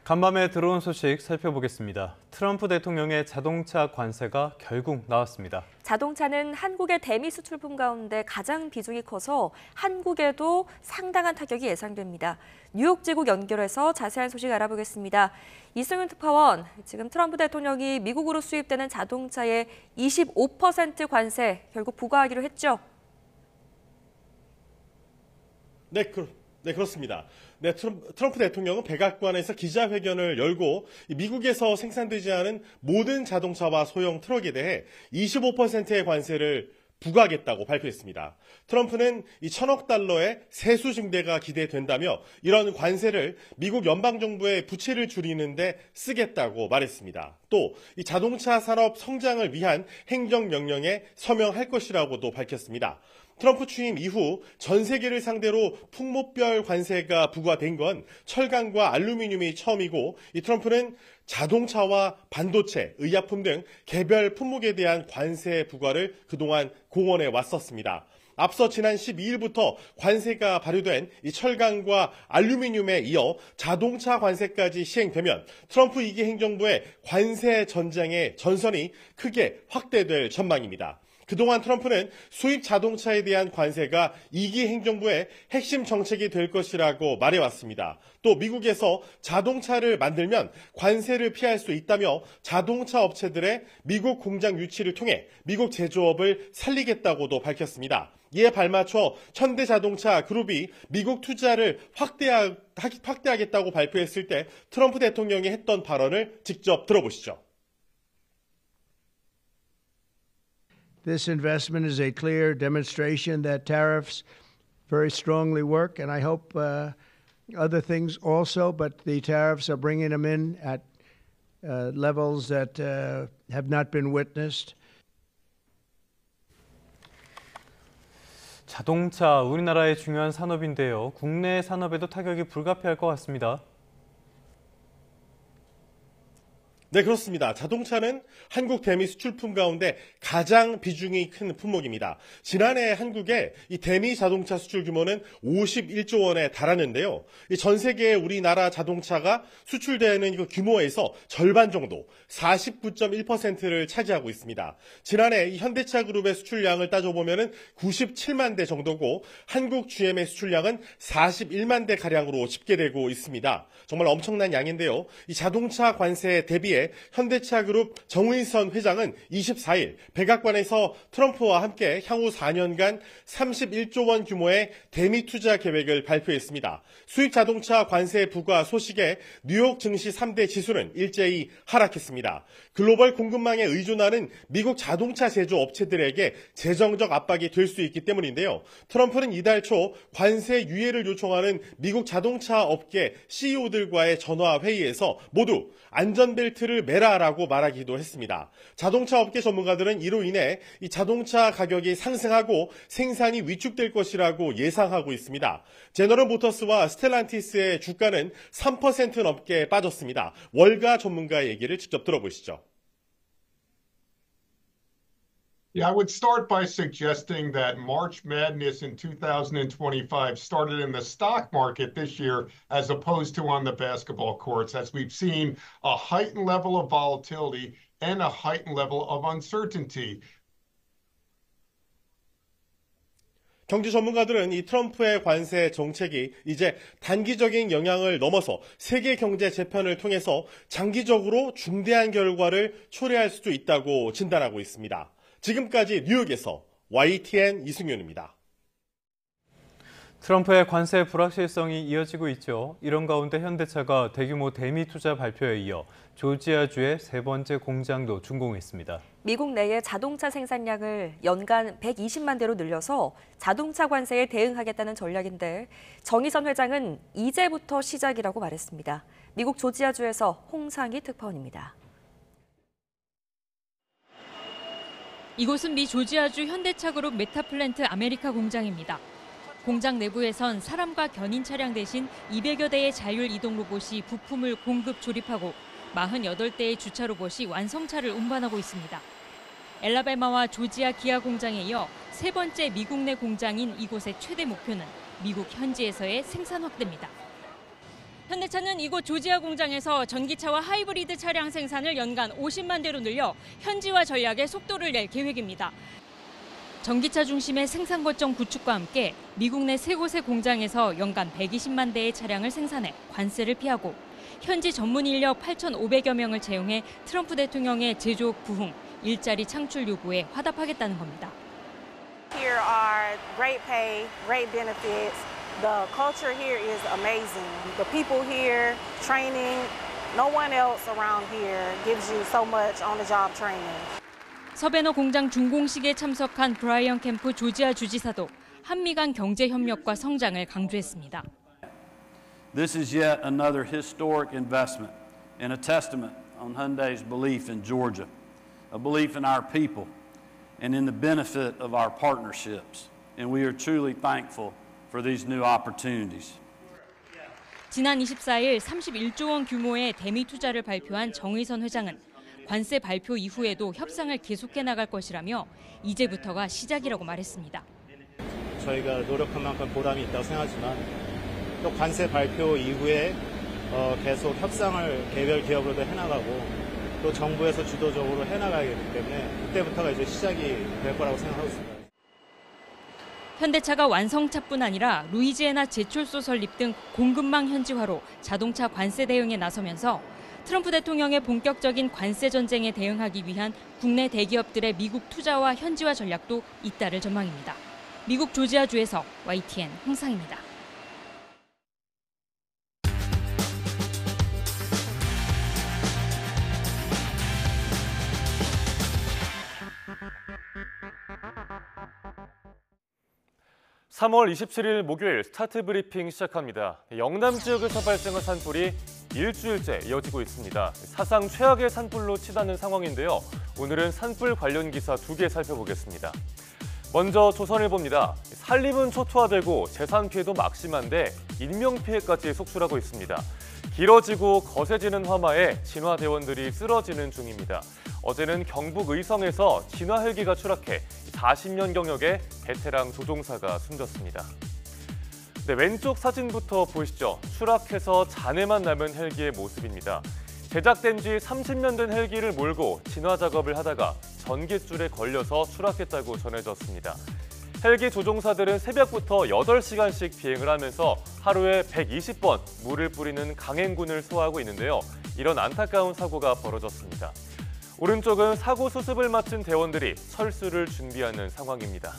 간밤에 들어온 소식 살펴보겠습니다. 트럼프 대통령의 자동차 관세가 결국 나왔습니다. 자동차는 한국의 대미 수출품 가운데 가장 비중이 커서 한국에도 상당한 타격이 예상됩니다. 뉴욕 지국 연결해서 자세한 소식 알아보겠습니다. 이승윤 특파원, 지금 트럼프 대통령이 미국으로 수입되는 자동차에 25% 관세 결국 부과하기로 했죠? 네, 그렇습니다. 네, 트럼프 대통령은 백악관에서 기자회견을 열고 미국에서 생산되지 않은 모든 자동차와 소형 트럭에 대해 25%의 관세를 부과하겠다고 발표했습니다. 트럼프는 이 1,000억 달러의 세수 증대가 기대된다며 이런 관세를 미국 연방정부의 부채를 줄이는 데 쓰겠다고 말했습니다. 또 이 자동차 산업 성장을 위한 행정명령에 서명할 것이라고도 밝혔습니다. 트럼프 취임 이후 전 세계를 상대로 풍목별 관세가 부과된 건 철강과 알루미늄이 처음이고, 이 트럼프는 자동차와 반도체, 의약품 등 개별 품목에 대한 관세 부과를 그동안 공언해 왔었습니다. 앞서 지난 12일부터 관세가 발효된 이 철강과 알루미늄에 이어 자동차 관세까지 시행되면 트럼프 2기 행정부의 관세 전장의 전선이 크게 확대될 전망입니다. 그동안 트럼프는 수입 자동차에 대한 관세가 2기 행정부의 핵심 정책이 될 것이라고 말해왔습니다. 또 미국에서 자동차를 만들면 관세를 피할 수 있다며 자동차 업체들의 미국 공장 유치를 통해 미국 제조업을 살리겠다고도 밝혔습니다. 이에 발맞춰 현대자동차 그룹이 미국 투자를 확대하겠다고 발표했을 때 트럼프 대통령이 했던 발언을 직접 들어보시죠. This investment is a clear demonstration that tariffs very strongly work, and I hope other things also, but the tariffs are bringing them in at levels that have not been witnessed. 자동차, 우리나라의 중요한 산업인데요. 국내 산업에도 타격이 불가피할 것 같습니다. 네, 그렇습니다. 자동차는 한국 대미 수출품 가운데 가장 비중이 큰 품목입니다. 지난해 한국의 이 대미 자동차 수출 규모는 51조 원에 달하는데요. 전 세계의 우리나라 자동차가 수출되는 그 규모에서 절반 정도, 49.1%를 차지하고 있습니다. 지난해 이 현대차 그룹의 수출량을 따져보면 97만 대 정도고, 한국 GM의 수출량은 41만 대 가량으로 집계되고 있습니다. 정말 엄청난 양인데요. 이 자동차 관세에 대비해 현대차 그룹 정의선 회장은 24일 백악관에서 트럼프와 함께 향후 4년간 31조 원 규모의 대미 투자 계획을 발표했습니다. 수입 자동차 관세 부과 소식에 뉴욕 증시 3대 지수는 일제히 하락했습니다. 글로벌 공급망에 의존하는 미국 자동차 제조 업체들에게 재정적 압박이 될 수 있기 때문인데요. 트럼프는 이달 초 관세 유예를 요청하는 미국 자동차 업계 CEO들과의 전화 회의에서 모두 안전벨트를 매라라고 말하기도 했습니다. 자동차 업계 전문가들은 이로 인해 이 자동차 가격이 상승하고 생산이 위축될 것이라고 예상하고 있습니다. 제너럴 모터스와 스텔란티스의 주가는 3% 넘게 빠졌습니다. 월가 전문가의 얘기를 직접 들어보시죠. Yeah, I would start by suggesting that March Madness in 2025 started in the stock market this year as opposed to on the basketball courts, as we've seen a heightened level of volatility and a heightened level of uncertainty. 경제 전문가들은 이 트럼프의 관세 정책이 이제 단기적인 영향을 넘어서 세계 경제 재편을 통해서 장기적으로 중대한 결과를 초래할 수도 있다고 진단하고 있습니다. 지금까지 뉴욕에서 YTN 이승윤입니다. 트럼프의 관세 불확실성이 이어지고 있죠. 이런 가운데 현대차가 대규모 대미 투자 발표에 이어 조지아주의 세 번째 공장도 준공했습니다. 미국 내의 자동차 생산량을 연간 120만 대로 늘려서 자동차 관세에 대응하겠다는 전략인데, 정의선 회장은 이제부터 시작이라고 말했습니다. 미국 조지아주에서 홍상희 특파원입니다. 이곳은 미 조지아주 현대차 그룹 메타플랜트 아메리카 공장입니다. 공장 내부에선 사람과 견인 차량 대신 200여 대의 자율 이동 로봇이 부품을 공급 조립하고 48대의 주차 로봇이 완성차를 운반하고 있습니다. 엘라베마와 조지아 기아 공장에 이어 세 번째 미국 내 공장인 이곳의 최대 목표는 미국 현지에서의 생산 확대입니다. 현대차는 이곳 조지아 공장에서 전기차와 하이브리드 차량 생산을 연간 50만 대로 늘려 현지화 전략에 속도를 낼 계획입니다. 전기차 중심의 생산 거점 구축과 함께 미국 내 3곳의 공장에서 연간 120만 대의 차량을 생산해 관세를 피하고 현지 전문 인력 8,500여 명을 채용해 트럼프 대통령의 제조 부흥, 일자리 창출 요구에 화답하겠다는 겁니다. Here are great pay, great benefits. The culture here is amazing. The people here, training, no one else around here gives you so much on-the-job training. 서베너 공장 준공식에 참석한 브라이언 캠프 조지아 주지사도 한미 간 경제 협력과 성장을 강조했습니다. This is yet another historic investment and a testament on Hyundai's belief in Georgia, a belief in our people, and in the benefit of our partnerships. And we are truly thankful for these new opportunities. 지난 24일 31조 원 규모의 대미 투자를 발표한 정의선 회장은 관세 발표 이후에도 협상을 계속해 나갈 것이라며 이제부터가 시작이라고 말했습니다. 저희가 노력한 만큼 보람이 있다고 생각하지만 또 관세 발표 이후에 계속 협상을 개별 기업으로도 해나가고 또 정부에서 주도적으로 해나가야 되기 때문에 그때부터가 이제 시작이 될 거라고 생각하고 있습니다. 현대차가 완성차뿐 아니라 루이지애나 제철소 설립 등 공급망 현지화로 자동차 관세 대응에 나서면서 트럼프 대통령의 본격적인 관세 전쟁에 대응하기 위한 국내 대기업들의 미국 투자와 현지화 전략도 잇따를 전망입니다. 미국 조지아주에서 YTN 홍상입니다. (3월 27일) 목요일 스타트 브리핑 시작합니다. 영남 지역에서 발생한 산불이 일주일째 이어지고 있습니다. 사상 최악의 산불로 치닫는 상황인데요. 오늘은 산불 관련 기사 2개 살펴보겠습니다. 먼저 조선일보입니다. 산림은 초토화되고 재산 피해도 막심한데 인명피해까지 속출하고 있습니다. 길어지고 거세지는 화마에 진화대원들이 쓰러지는 중입니다. 어제는 경북 의성에서 진화 헬기가 추락해 40년 경력의 베테랑 조종사가 숨졌습니다. 네, 왼쪽 사진부터 보시죠. 추락해서 잔해만 남은 헬기의 모습입니다. 제작된 지 30년 된 헬기를 몰고 진화 작업을 하다가 전깃줄에 걸려서 추락했다고 전해졌습니다. 헬기 조종사들은 새벽부터 8시간씩 비행을 하면서 하루에 120번 물을 뿌리는 강행군을 소화하고 있는데요. 이런 안타까운 사고가 벌어졌습니다. 오른쪽은 사고 수습을 마친 대원들이 철수를 준비하는 상황입니다.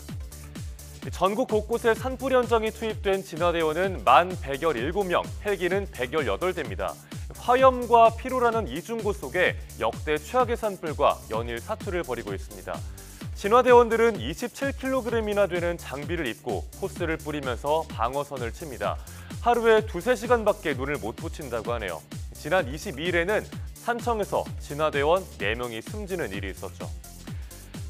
전국 곳곳에 산불 현장이 투입된 진화대원은 만 117명, 헬기는 118대입니다. 화염과 피로라는 이중고 속에 역대 최악의 산불과 연일 사투를 벌이고 있습니다. 진화대원들은 27kg이나 되는 장비를 입고 호스를 뿌리면서 방어선을 칩니다. 하루에 2~3시간밖에 눈을 못 붙인다고 하네요. 지난 22일에는 산청에서 진화대원 4명이 숨지는 일이 있었죠.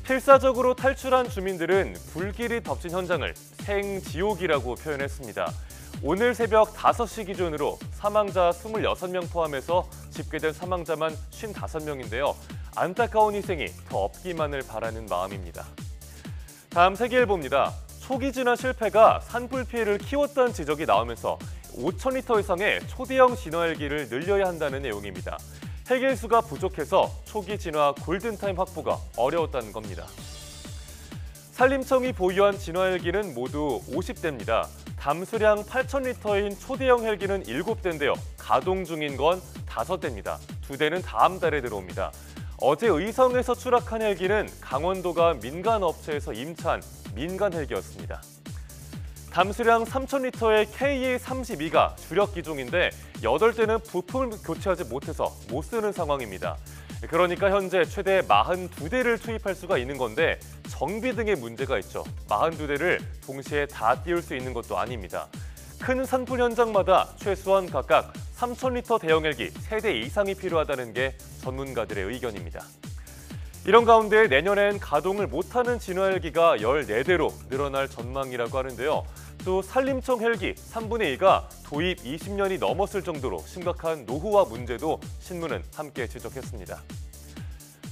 필사적으로 탈출한 주민들은 불길이 덮친 현장을 생지옥이라고 표현했습니다. 오늘 새벽 5시 기준으로 사망자 26명 포함해서 집계된 사망자만 55명인데요. 안타까운 희생이 더 없기만을 바라는 마음입니다. 다음 세계일보입니다. 초기 진화 실패가 산불 피해를 키웠다는 지적이 나오면서 5,000리터 이상의 초대형 진화 헬기를 늘려야 한다는 내용입니다. 헬기 수가 부족해서 초기 진화 골든타임 확보가 어려웠다는 겁니다. 산림청이 보유한 진화 헬기는 모두 50대입니다. 담수량 8,000리터인 초대형 헬기는 7대인데요. 가동 중인 건 5대입니다. 2대는 다음 달에 들어옵니다. 어제 의성에서 추락한 헬기는 강원도가 민간 업체에서 임차한 민간 헬기였습니다. 담수량 3,000리터의 KA-32가 주력 기종인데 8대는 부품을 교체하지 못해서 못 쓰는 상황입니다. 그러니까 현재 최대 42대를 투입할 수가 있는 건데 정비 등의 문제가 있죠. 42대를 동시에 다 띄울 수 있는 것도 아닙니다. 큰 산불 현장마다 최소한 각각 3,000리터 대형 헬기 3대 이상이 필요하다는 게 전문가들의 의견입니다. 이런 가운데 내년엔 가동을 못하는 진화 헬기가 14대로 늘어날 전망이라고 하는데요. 또 산림청 헬기 3분의 2가 도입 20년이 넘었을 정도로 심각한 노후화 문제도 신문은 함께 지적했습니다.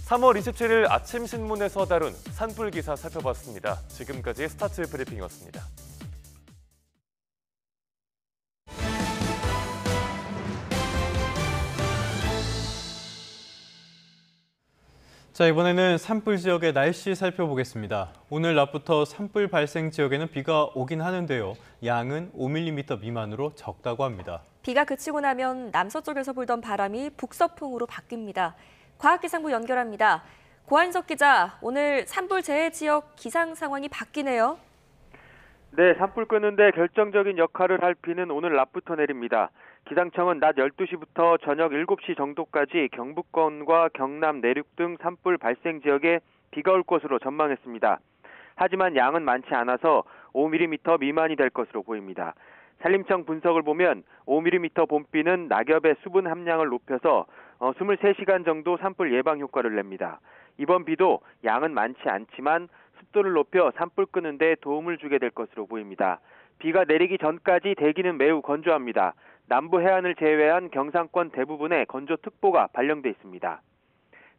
3월 27일 아침 신문에서 다룬 산불 기사 살펴봤습니다. 지금까지 스타트 브리핑이었습니다. 자, 이번에는 산불 지역의 날씨 살펴보겠습니다. 오늘 낮부터 산불 발생 지역에는 비가 오긴 하는데요. 양은 5mm 미만으로 적다고 합니다. 비가 그치고 나면 남서쪽에서 불던 바람이 북서풍으로 바뀝니다. 과학기상부 연결합니다. 고한석 기자, 오늘 산불 재해 지역 기상 상황이 바뀌네요. 네, 산불 끄는데 결정적인 역할을 할 비는 오늘 낮부터 내립니다. 기상청은 낮 12시부터 저녁 7시 정도까지 경북권과 경남 내륙 등 산불 발생 지역에 비가 올 것으로 전망했습니다. 하지만 양은 많지 않아서 5mm 미만이 될 것으로 보입니다. 산림청 분석을 보면 5mm 봄비는 낙엽의 수분 함량을 높여서 23시간 정도 산불 예방 효과를 냅니다. 이번 비도 양은 많지 않지만 습도를 높여 산불 끄는 데 도움을 주게 될 것으로 보입니다. 비가 내리기 전까지 대기는 매우 건조합니다. 남부 해안을 제외한 경상권 대부분에 건조특보가 발령돼 있습니다.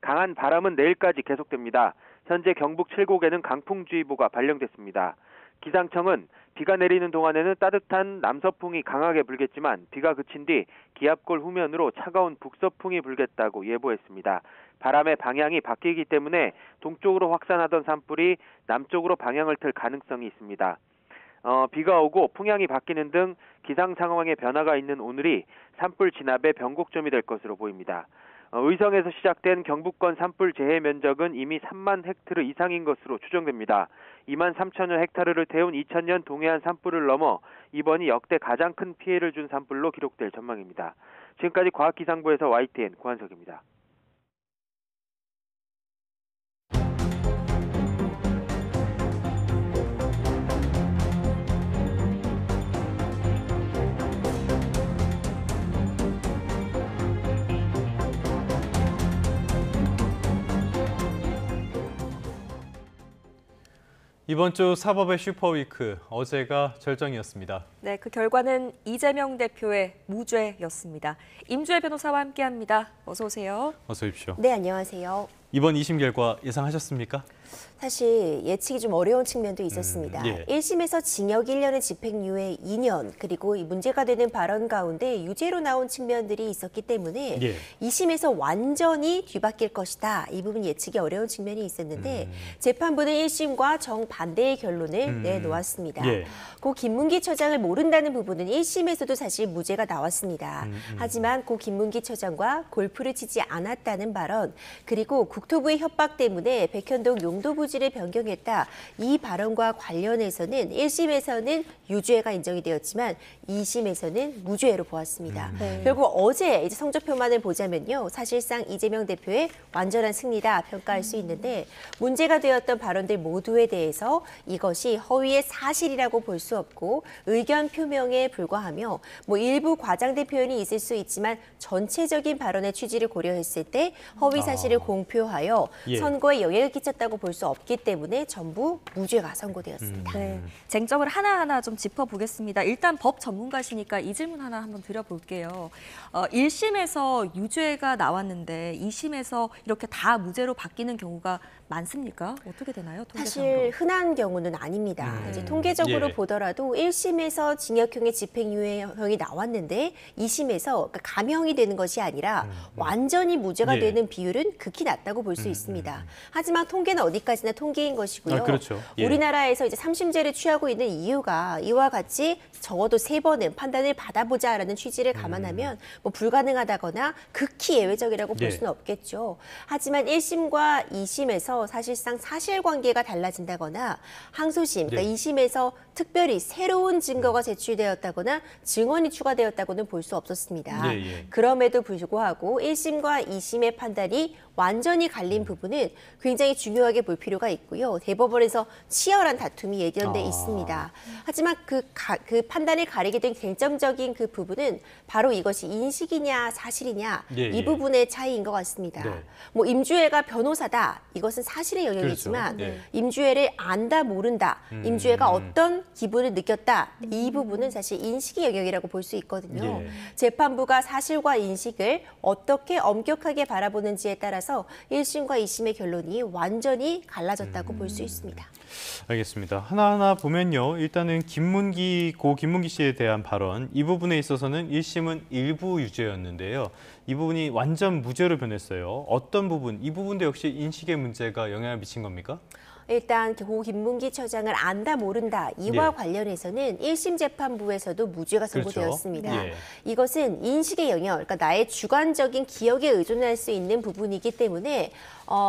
강한 바람은 내일까지 계속됩니다. 현재 경북 7곡에는 강풍주의보가 발령됐습니다. 기상청은 비가 내리는 동안에는 따뜻한 남서풍이 강하게 불겠지만 비가 그친 뒤 기압골 후면으로 차가운 북서풍이 불겠다고 예보했습니다. 바람의 방향이 바뀌기 때문에 동쪽으로 확산하던 산불이 남쪽으로 방향을 틀 가능성이 있습니다. 비가 오고 풍향이 바뀌는 등 기상 상황의 변화가 있는 오늘이 산불 진압의 변곡점이 될 것으로 보입니다. 의성에서 시작된 경북권 산불 재해 면적은 이미 3만 헥타르 이상인 것으로 추정됩니다. 2만 3천여 헥타르를 태운 2000년 동해안 산불을 넘어 이번이 역대 가장 큰 피해를 준 산불로 기록될 전망입니다. 지금까지 과학기상부에서 YTN 고한석입니다. 이번 주 사법의 슈퍼위크, 어제가 절정이었습니다. 네, 그 결과는 이재명 대표의 무죄였습니다. 임주혜 변호사와 함께합니다. 어서 오세요. 어서 오십시오. 네, 안녕하세요. 이번 2심 결과 예상하셨습니까? 사실 예측이 좀 어려운 측면도 있었습니다. 예. 1심에서 징역 1년에 집행유예 2년, 그리고 이 문제가 되는 발언 가운데 유죄로 나온 측면들이 있었기 때문에 예. 2심에서 완전히 뒤바뀔 것이다. 이 부분 예측이 어려운 측면이 있었는데 재판부는 1심과 정반대의 결론을 내놓았습니다. 예. 고 김문기 처장을 모른다는 부분은 1심에서도 사실 무죄가 나왔습니다. 하지만 고 김문기 처장과 골프를 치지 않았다는 발언, 그리고 국토부의 협박 때문에 백현동 용도 부지를 변경했다. 이 발언과 관련해서는 1심에서는 유죄가 인정이 되었지만 2심에서는 무죄로 보았습니다. 결국 어제 이제 성적표만을 보자면요. 사실상 이재명 대표의 완전한 승리다 평가할 수 있는데 문제가 되었던 발언들 모두에 대해서 이것이 허위의 사실이라고 볼 수 없고 의견 표명에 불과하며 뭐 일부 과장된 표현이 있을 수 있지만 전체적인 발언의 취지를 고려했을 때 허위 사실을 공표하여 예. 선거에 영향을 끼쳤다고 볼 수 없기 때문에 전부 무죄가 선고되었습니다. 네, 쟁점을 하나하나 좀 짚어보겠습니다. 일단 법 전문가시니까 이 질문 하나 한번 드려볼게요. 1심에서 유죄가 나왔는데 2심에서 이렇게 다 무죄로 바뀌는 경우가 많습니까? 어떻게 되나요? 통계상으로? 사실 흔한 경우는 아닙니다. 이제 통계적으로 예. 보더라도 1심에서 징역형의 집행유예형이 나왔는데 2심에서 그러니까 감형이 되는 것이 아니라 완전히 무죄가 예. 되는 비율은 극히 낮다고 볼 수 있습니다. 하지만 통계는 어디까지나 통계인 것이고요. 그렇죠. 예. 우리나라에서 이제 3심제를 취하고 있는 이유가 이와 같이 적어도 3번은 판단을 받아보자라는 취지를 감안하면 뭐 불가능하다거나 극히 예외적이라고 볼 예. 수는 없겠죠. 하지만 1심과 2심에서 사실상 사실관계가 달라진다거나 항소심, 그러니까 예. 2심에서 특별히 새로운 증거가 제출되었다거나 증언이 추가되었다고는 볼 수 없었습니다. 예, 예. 그럼에도 불구하고 1심과 2심의 판단이 완전히 갈린 부분은 굉장히 중요하게 볼 필요가 있고요. 대법원에서 치열한 다툼이 예견돼 있습니다. 하지만 그 판단을 가리게 된 결정적인 그 부분은 바로 이것이 인식이냐 사실이냐 예, 이 예. 부분의 차이인 것 같습니다. 네. 뭐 임주애가 변호사다. 이것은 사실의 영역이지만 그렇죠. 예. 임주애를 안다 모른다. 임주애가 어떤 기분을 느꼈다. 이 부분은 사실 인식의 영역이라고 볼 수 있거든요. 예. 재판부가 사실과 인식을 어떻게 엄격하게 바라보는지에 따라서 1심과 2심의 결론이 완전히 갈라졌다고 볼 수 있습니다. 알겠습니다. 하나하나 보면요. 일단은 고 김문기 씨에 대한 발언, 이 부분에 있어서는 1심은 일부 유죄였는데요. 이 부분이 완전 무죄로 변했어요. 어떤 부분, 이 부분도 역시 인식의 문제가 영향을 미친 겁니까? 일단 고 김문기 처장을 안다 모른다 이와 네. 관련해서는 1심 재판부에서도 무죄가 선고되었습니다. 그렇죠. 예. 이것은 인식의 영역, 그러니까 나의 주관적인 기억에 의존할 수 있는 부분이기 때문에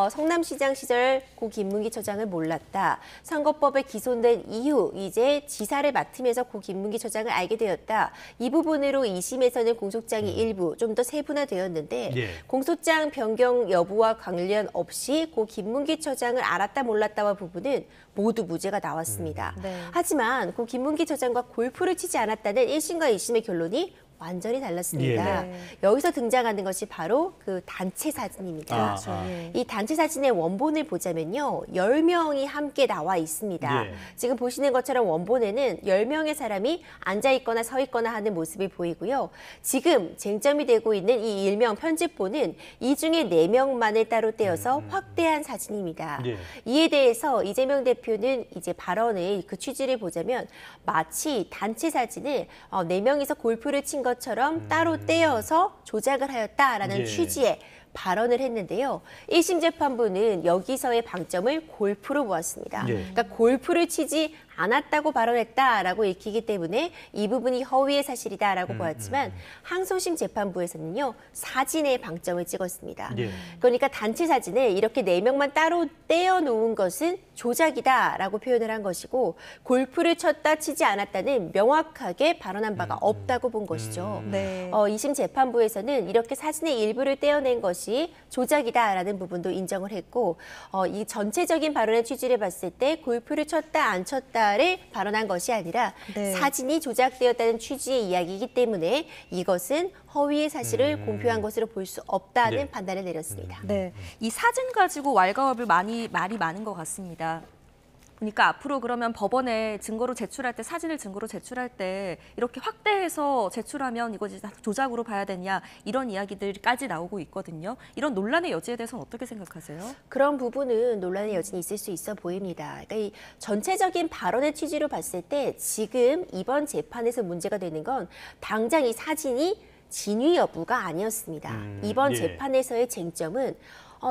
성남시장 시절 고 김문기 처장을 몰랐다. 선거법에 기소된 이후 이제 지사를 맡으면서 고 김문기 처장을 알게 되었다. 이 부분으로 2심에서는 공소장이 일부 좀 더 세분화되었는데 예. 공소장 변경 여부와 관련 없이 고 김문기 처장을 알았다 몰랐다와 부분은 모두 무죄가 나왔습니다. 네. 하지만 고 김문기 처장과 골프를 치지 않았다는 1심과 2심의 결론이 완전히 달랐습니다. 예. 네. 여기서 등장하는 것이 바로 그 단체 사진입니다. 이 단체 사진의 원본을 보자면요. 10명이 함께 나와 있습니다. 예. 지금 보시는 것처럼 원본에는 10명의 사람이 앉아있거나 서있거나 하는 모습이 보이고요. 지금 쟁점이 되고 있는 이 일명 편집본은 이 중에 4명만을 따로 떼어서 확대한 사진입니다. 예. 이에 대해서 이재명 대표는 이제 발언의 그 취지를 보자면 마치 단체 사진을 4명이서 골프를 친 것처럼 따로 떼어서 조작을 하였다라는 예. 취지의 발언을 했는데요. 1심 재판부는 여기서의 방점을 골프로 보았습니다. 예. 그러니까 골프를 치지 않았다고 발언했다라고 읽히기 때문에 이 부분이 허위의 사실이다라고 보았지만 항소심 재판부에서는요. 사진에 방점을 찍었습니다. 예. 그러니까 단체 사진을 이렇게 4명만 따로 떼어놓은 것은 조작이다라고 표현을 한 것이고 골프를 쳤다 치지 않았다는 명확하게 발언한 바가 없다고 본 것이죠. 네. 2심 재판부에서는 이렇게 사진의 일부를 떼어낸 것이 조작이다라는 부분도 인정을 했고 이 전체적인 발언의 취지를 봤을 때 골프를 쳤다 안 쳤다를 발언한 것이 아니라 네. 사진이 조작되었다는 취지의 이야기이기 때문에 이것은 허위의 사실을 공표한 것으로 볼 수 없다는 네. 판단을 내렸습니다. 네, 이 사진 가지고 왈가왈부 말이 많은 것 같습니다. 보니까 앞으로 그러면 법원에 증거로 제출할 때 사진을 증거로 제출할 때 이렇게 확대해서 제출하면 이거 이제 다 조작으로 봐야 되냐 이런 이야기들까지 나오고 있거든요. 이런 논란의 여지에 대해서는 어떻게 생각하세요? 그런 부분은 논란의 여지는 있을 수 있어 보입니다. 그러니까 이 전체적인 발언의 취지로 봤을 때 지금 이번 재판에서 문제가 되는 건 당장 이 사진이 진위 여부가 아니었습니다. 이번 예. 재판에서의 쟁점은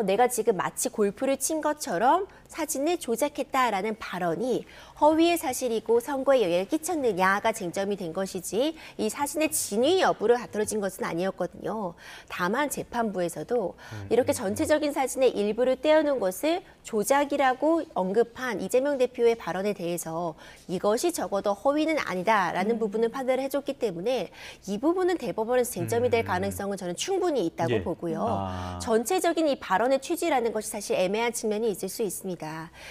내가 지금 마치 골프를 친 것처럼 사진을 조작했다라는 발언이 허위의 사실이고 선거에 영향을 끼쳤느냐가 쟁점이 된 것이지 이 사진의 진위 여부를 다투어진 것은 아니었거든요. 다만 재판부에서도 이렇게 전체적인 사진의 일부를 떼어놓은 것을 조작이라고 언급한 이재명 대표의 발언에 대해서 이것이 적어도 허위는 아니다라는 부분을 판단을 해줬기 때문에 이 부분은 대법원에서 쟁점이 될 가능성은 저는 충분히 있다고 예. 보고요. 전체적인 이 발언의 취지라는 것이 사실 애매한 측면이 있을 수 있습니다.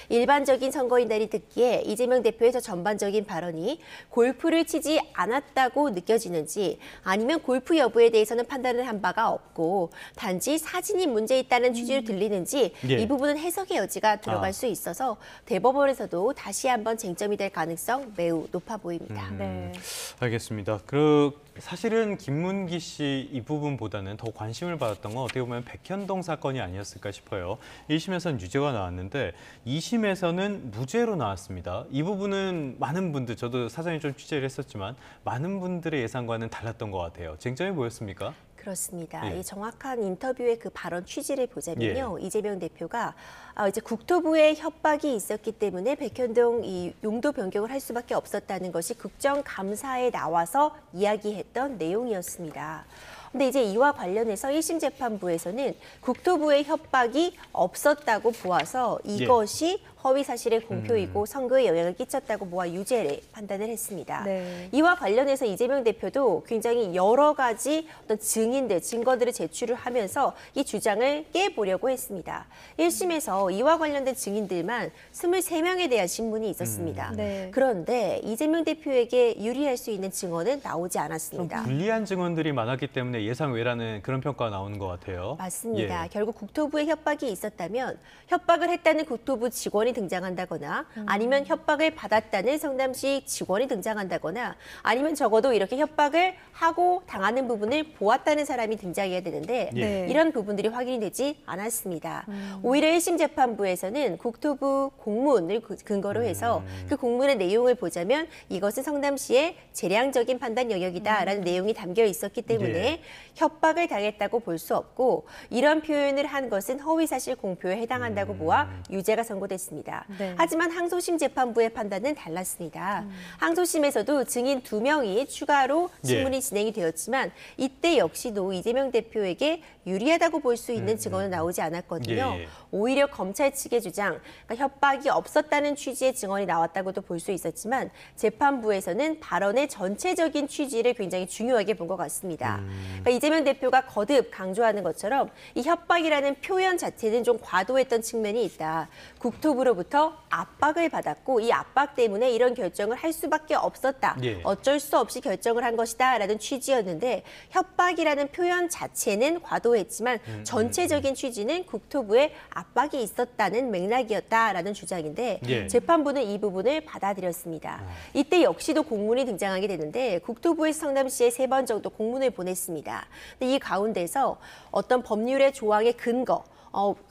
일반적인 선거인들이 듣기에 이재명 대표의 저 전반적인 발언이 골프를 치지 않았다고 느껴지는지 아니면 골프 여부에 대해서는 판단을 한 바가 없고 단지 사진이 문제 있다는 취지로 들리는지 예. 이 부분은 해석의 여지가 들어갈 수 있어서 대법원에서도 다시 한번 쟁점이 될 가능성 매우 높아 보입니다. 네. 알겠습니다. 사실은 김문기 씨 이 부분보다는 더 관심을 받았던 건 어떻게 보면 백현동 사건이 아니었을까 싶어요. 1심에서는 유죄가 나왔는데 2심에서는 무죄로 나왔습니다. 이 부분은 많은 분들, 저도 사전에 좀 취재를 했었지만 많은 분들의 예상과는 달랐던 것 같아요. 쟁점이 뭐였습니까? 그렇습니다. 예. 이 정확한 인터뷰의 그 발언 취지를 보자면요. 이재명 대표가 이제 국토부의 협박이 있었기 때문에 백현동 이 용도 변경을 할 수밖에 없었다는 것이 국정감사에 나와서 이야기했던 내용이었습니다. 근데 이제 이와 관련해서 1심 재판부에서는 국토부의 협박이 없었다고 보아서 이것이 허위 사실의 공표이고 선거에 영향을 끼쳤다고 보아 유죄를 판단을 했습니다. 네. 이와 관련해서 이재명 대표도 굉장히 여러 가지 어떤 증거들을 제출을 하면서 이 주장을 깨보려고 했습니다. 1심에서 이와 관련된 증인들만 23명에 대한 신문이 있었습니다. 네. 그런데 이재명 대표에게 유리할 수 있는 증언은 나오지 좀 않았습니다. 불리한 증언들이 많았기 때문에 예상 외라는 그런 평가가 나오는 것 같아요. 맞습니다. 예. 결국 국토부의 협박이 있었다면 협박을 했다는 국토부 직원이 공무원이 등장한다거나 아니면 협박을 받았다는 성남시 직원이 등장한다거나 아니면 적어도 이렇게 협박을 하고 당하는 부분을 보았다는 사람이 등장해야 되는데 네. 이런 부분들이 확인이 되지 않았습니다. 오히려 1심 재판부에서는 국토부 공문을 근거로 해서 그 공문의 내용을 보자면 이것은 성남시의 재량적인 판단 영역이다라는 내용이 담겨 있었기 때문에 협박을 당했다고 볼 수 없고 이런 표현을 한 것은 허위사실 공표에 해당한다고 보아 유죄가 선고됐습니다. 네. 하지만 항소심 재판부의 판단은 달랐습니다. 항소심에서도 증인 2명이 추가로 신문이 진행이 되었지만 이때 역시도 이재명 대표에게 유리하다고 볼 수 있는 증언은 나오지 않았거든요. 오히려 검찰 측의 주장, 그러니까 협박이 없었다는 취지의 증언이 나왔다고도 볼 수 있었지만 재판부에서는 발언의 전체적인 취지를 굉장히 중요하게 본 것 같습니다. 그러니까 이재명 대표가 거듭 강조하는 것처럼 이 협박이라는 표현 자체는 좀 과도했던 측면이 있다. 국토부로부터 압박을 받았고 이 압박 때문에 이런 결정을 할 수밖에 없었다. 어쩔 수 없이 결정을 한 것이다 라는 취지였는데 협박이라는 표현 자체는 과도했지만 전체적인 취지는 국토부에 압박이 있었다는 맥락이었다라는 주장인데 재판부는 이 부분을 받아들였습니다. 이때 역시도 공문이 등장하게 되는데 국토부에서 성남시에 3번 정도 공문을 보냈습니다. 근데 이 가운데서 어떤 법률의 조항의 근거,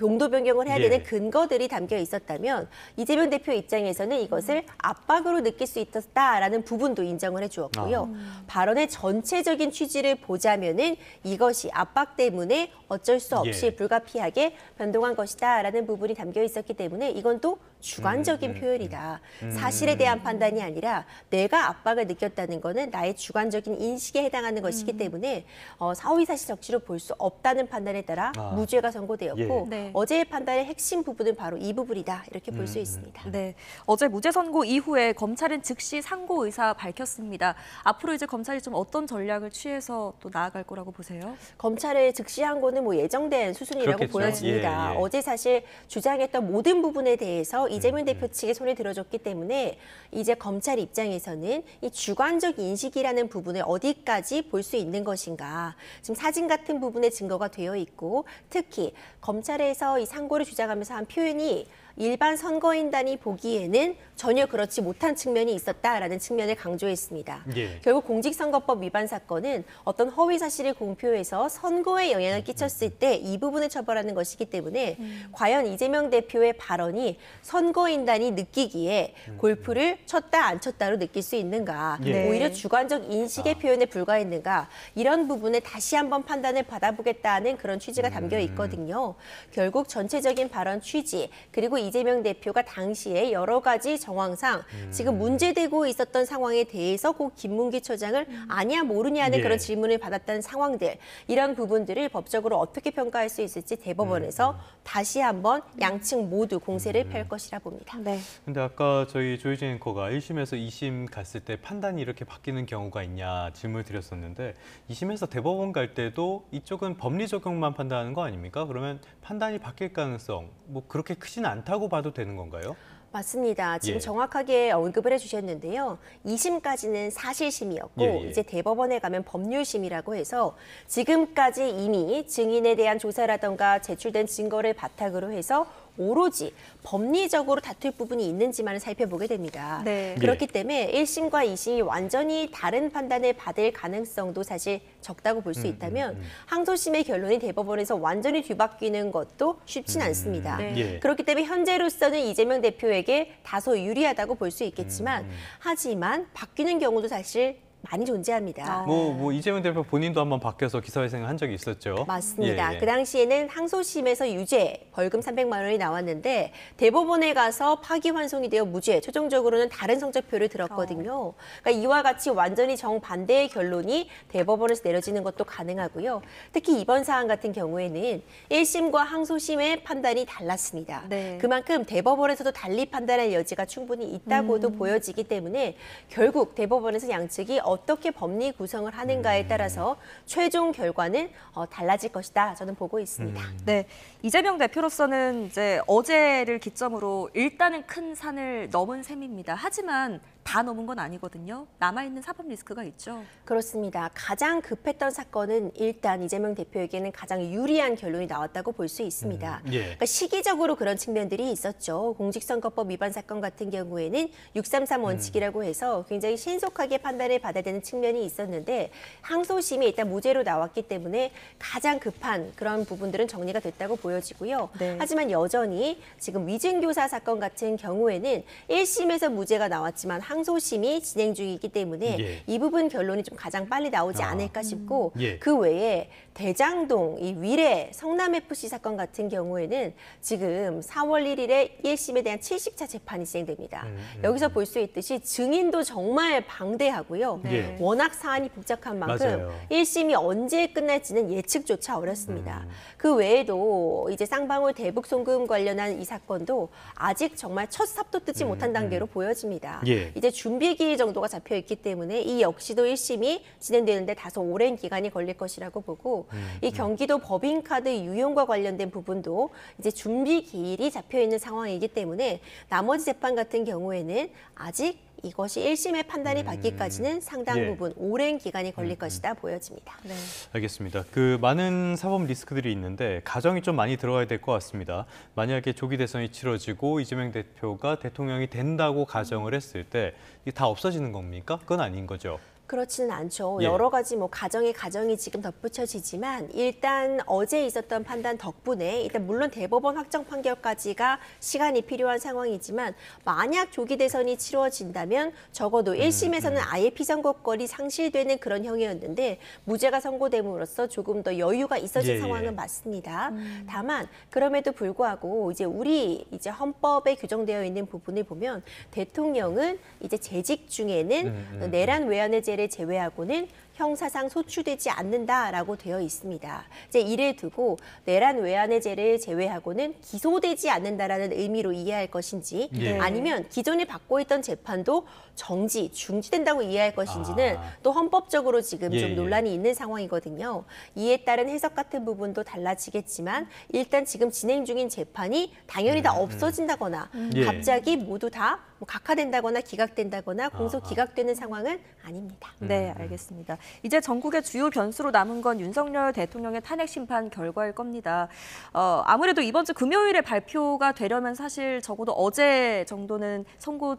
용도 변경을 해야 되는 근거들이 담겨 있었다면 이재명 대표 입장에서는 이것을 압박으로 느낄 수 있었다라는 부분도 인정을 해주었고요. 발언의 전체적인 취지를 보자면은 이것이 압박 때문에 어쩔 수 없이 불가피하게 변동한 것이다라는 부분이 담겨 있었기 때문에 이건 또 주관적인 표현이다. 사실에 대한 판단이 아니라 내가 압박을 느꼈다는 것은 나의 주관적인 인식에 해당하는 것이기 때문에 허위사실 적시로 볼 수 없다는 판단에 따라 무죄가 선고되었고 어제의 판단의 핵심 부분은 바로 이 부분이다. 이렇게 볼 수 있습니다. 네, 어제 무죄 선고 이후에 검찰은 즉시 상고 의사 밝혔습니다. 앞으로 이제 검찰이 좀 어떤 전략을 취해서 또 나아갈 거라고 보세요? 검찰의 즉시 항고는 뭐 예정된 수순이라고 그렇겠죠. 보여집니다. 어제 사실 주장했던 모든 부분에 대해서 이재명 대표 측에 손에 들어줬기 때문에 이제 검찰 입장에서는 이 주관적 인식이라는 부분을 어디까지 볼 수 있는 것인가. 지금 사진 같은 부분에 증거가 되어 있고 특히 검찰에서 이 상고를 주장하면서 한 표현이 일반 선거인단이 보기에는 전혀 그렇지 못한 측면이 있었다라는 측면을 강조했습니다. 결국 공직선거법 위반 사건은 어떤 허위 사실을 공표해서 선거에 영향을 끼쳤을 때 이 부분을 처벌하는 것이기 때문에 과연 이재명 대표의 발언이 선거인단이 느끼기에 골프를 쳤다 안 쳤다로 느낄 수 있는가 오히려 주관적 인식의 표현에 불과했는가 이런 부분에 다시 한번 판단을 받아보겠다는 그런 취지가 담겨 있거든요. 결국 전체적인 발언 취지 그리고 이재명 대표가 당시에 여러 가지 정황상 지금 문제되고 있었던 상황에 대해서 고 김문기 처장을 아냐 모르냐는 그런 질문을 받았다는 상황들 이런 부분들을 법적으로 어떻게 평가할 수 있을지 대법원에서 다시 한번 양측 모두 공세를 펼 것이라 봅니다. 근데 아까 저희 조유진 앵커가 1심에서 2심 갔을 때 판단이 이렇게 바뀌는 경우가 있냐 질문을 드렸었는데 2심에서 대법원 갈 때도 이쪽은 법리 적용만 판단하는 거 아닙니까? 그러면 판단이 바뀔 가능성 뭐 그렇게 크진 않다고 봐도 되는 건가요? 맞습니다. 지금 정확하게 언급을 해주셨는데요. 2심까지는 사실심이었고 이제 대법원에 가면 법률심이라고 해서 지금까지 이미 증인에 대한 조사라던가 제출된 증거를 바탕으로 해서 오로지 법리적으로 다툴 부분이 있는지만 살펴보게 됩니다. 그렇기 때문에 1심과 2심이 완전히 다른 판단을 받을 가능성도 사실 적다고 볼 수 있다면 항소심의 결론이 대법원에서 완전히 뒤바뀌는 것도 쉽진 않습니다. 그렇기 때문에 현재로서는 이재명 대표에게 다소 유리하다고 볼 수 있겠지만 하지만 바뀌는 경우도 사실 많이 존재합니다. 뭐 이재명 대표 본인도 한번 바뀌어서 기사회생을 한 적이 있었죠. 맞습니다. 그 당시에는 항소심에서 유죄, 벌금 300만 원이 나왔는데 대법원에 가서 파기환송이 되어 무죄, 최종적으로는 다른 성적표를 들었거든요. 그러니까 이와 같이 완전히 정반대의 결론이 대법원에서 내려지는 것도 가능하고요. 특히 이번 사안 같은 경우에는 1심과 항소심의 판단이 달랐습니다. 그만큼 대법원에서도 달리 판단할 여지가 충분히 있다고도 보여지기 때문에 결국 대법원에서 양측이 어떻게 법리 구성을 하는가에 따라서 최종 결과는 달라질 것이다. 저는 보고 있습니다. 네, 이재명 대표로서는 이제 어제를 기점으로 일단은 큰 산을 넘은 셈입니다. 하지만 다 넘은 건 아니거든요. 남아있는 사법 리스크가 있죠. 그렇습니다. 가장 급했던 사건은 일단 이재명 대표에게는 가장 유리한 결론이 나왔다고 볼 수 있습니다. 예. 그러니까 시기적으로 그런 측면들이 있었죠. 공직선거법 위반 사건 같은 경우에는 633 원칙이라고 해서 굉장히 신속하게 판단을 받아야 되는 측면이 있었는데 항소심이 일단 무죄로 나왔기 때문에 가장 급한 그런 부분들은 정리가 됐다고 보여지고요. 네. 하지만 여전히 지금 위증교사 사건 같은 경우에는 1심에서 무죄가 나왔지만 항소심이 진행 중이기 때문에 예. 이 부분 결론이 좀 가장 빨리 나오지 않을까 싶고 예. 그 외에 대장동, 이 위례, 성남FC 사건 같은 경우에는 지금 4월 1일에 1심에 대한 70차 재판이 진행됩니다. 여기서 볼 수 있듯이 증인도 정말 방대하고요. 네. 워낙 사안이 복잡한 만큼 맞아요. 1심이 언제 끝날지는 예측조차 어렵습니다. 그 외에도 이제 쌍방울 대북 송금 관련한 이 사건도 아직 정말 첫 삽도 뜯지 못한 단계로 보여집니다. 예. 이제 준비 기일 정도가 잡혀 있기 때문에 이 역시도 1심이 진행되는데 다소 오랜 기간이 걸릴 것이라고 보고 이 경기도 법인카드 유용과 관련된 부분도 이제 준비 기일이 잡혀 있는 상황이기 때문에 나머지 재판 같은 경우에는 아직 이것이 1심의 판단이 받기까지는 상당 예. 부분 오랜 기간이 걸릴 것이다 보여집니다. 네. 알겠습니다. 그 많은 사법 리스크들이 있는데 가정이 좀 많이 들어가야 될 것 같습니다. 만약에 조기 대선이 치러지고 이재명 대표가 대통령이 된다고 가정을 했을 때 이게 다 없어지는 겁니까? 그건 아닌 거죠. 그렇지는 않죠. 예. 여러 가지 가정이 지금 덧붙여지지만 일단 어제 있었던 판단 덕분에 일단 물론 대법원 확정 판결까지가 시간이 필요한 상황이지만 만약 조기 대선이 치러진다면 적어도 1심에서는 아예 피선거권이 상실되는 그런 형이었는데 무죄가 선고됨으로써 조금 더 여유가 있어진 예, 상황은 예. 맞습니다. 다만 그럼에도 불구하고 이제 우리 헌법에 규정되어 있는 부분을 보면 대통령은 이제 재직 중에는 내란 외환해제를 제외하고는 형사상 소추되지 않는다라고 되어 있습니다. 이제 이를 두고 내란 외환해제를 제외하고는 기소되지 않는다라는 의미로 이해할 것인지 예. 아니면 기존에 받고 있던 재판도 중지된다고 이해할 것인지는 또 헌법적으로 지금 예, 좀 예. 논란이 있는 상황이거든요. 이에 따른 해석 같은 부분도 달라지겠지만 일단 지금 진행 중인 재판이 당연히 다 없어진다거나 예. 갑자기 모두 다 각하된다거나 기각된다거나 공소 기각되는 상황은 아닙니다. 네, 알겠습니다. 이제 전국의 주요 변수로 남은 건 윤석열 대통령의 탄핵 심판 결과일 겁니다. 아무래도 이번 주 금요일에 발표가 되려면 사실 적어도 어제 정도는 선고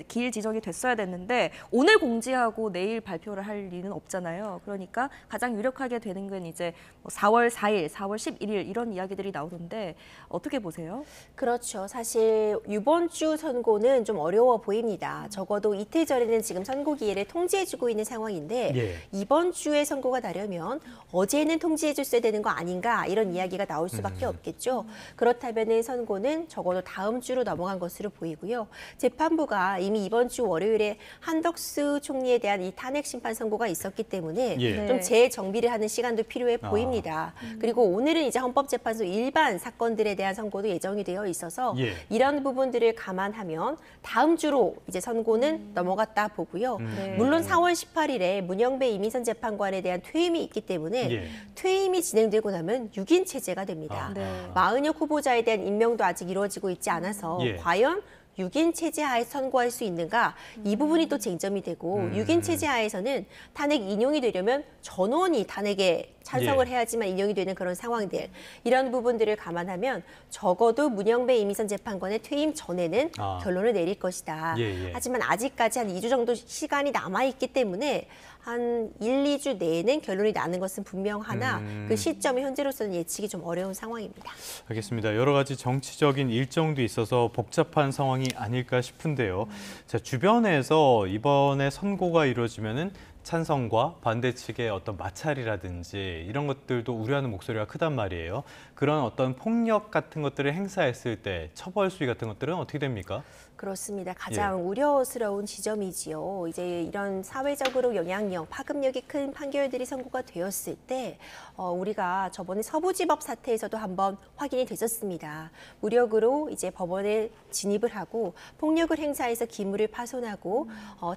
기일 지정이 됐어야 됐는데 오늘 공지하고 내일 발표를 할 리는 없잖아요. 그러니까 가장 유력하게 되는 건 이제 4월 4일, 4월 11일 이런 이야기들이 나오던데 어떻게 보세요? 그렇죠. 사실 이번 주 선고는 좀 어려워 보입니다. 적어도 이틀 전에는 지금 선고 기일을 통지해주고 있는 상황인데 예. 이번 주에 선고가 나려면 어제는 통지해줬어야 되는 거 아닌가 이런 이야기가 나올 수밖에 없겠죠. 그렇다면 선고는 적어도 다음 주로 넘어간 것으로 보이고요. 재판부가 이미 이번 주 월요일에 한덕수 총리에 대한 이 탄핵 심판 선고가 있었기 때문에 예. 좀 재정비를 하는 시간도 필요해 보입니다. 그리고 오늘은 이제 헌법재판소 일반 사건들에 대한 선고도 예정이 되어 있어서 예. 이런 부분들을 감안하면 다음 주로 이제 선고는 넘어갔다 보고요. 네. 물론 4월 18일에 문영배 이민선 재판관에 대한 퇴임이 있기 때문에 예. 퇴임이 진행되고 나면 6인 체제가 됩니다. 네. 마은혁 후보자에 대한 임명도 아직 이루어지고 있지 않아서 예. 과연 6인 체제 하에 선고할 수 있는가 이 부분이 또 쟁점이 되고 6인 체제 하에서는 탄핵 인용이 되려면 전원이 탄핵에 찬성을 예. 해야지만 인용이 되는 그런 상황들 이런 부분들을 감안하면 적어도 문영배 이민선 재판관의 퇴임 전에는 결론을 내릴 것이다. 예, 예. 하지만 아직까지 한 2주 정도 시간이 남아있기 때문에 한 1, 2주 내에는 결론이 나는 것은 분명하나 그 시점이 현재로서는 예측이 좀 어려운 상황입니다. 알겠습니다. 여러 가지 정치적인 일정도 있어서 복잡한 상황이 아닐까 싶은데요. 자, 주변에서 이번에 선고가 이루어지면은 찬성과 반대 측의 어떤 마찰이라든지 이런 것들도 우려하는 목소리가 크단 말이에요. 그런 어떤 폭력 같은 것들을 행사했을 때 처벌 수위 같은 것들은 어떻게 됩니까? 그렇습니다. 가장 우려스러운 지점이지요. 이제 이런 사회적으로 영향력, 파급력이 큰 판결들이 선고가 되었을 때 우리가 저번에 서부지법 사태에서도 한번 확인이 됐었습니다. 무력으로 이제 법원에 진입을 하고 폭력을 행사해서 기물을 파손하고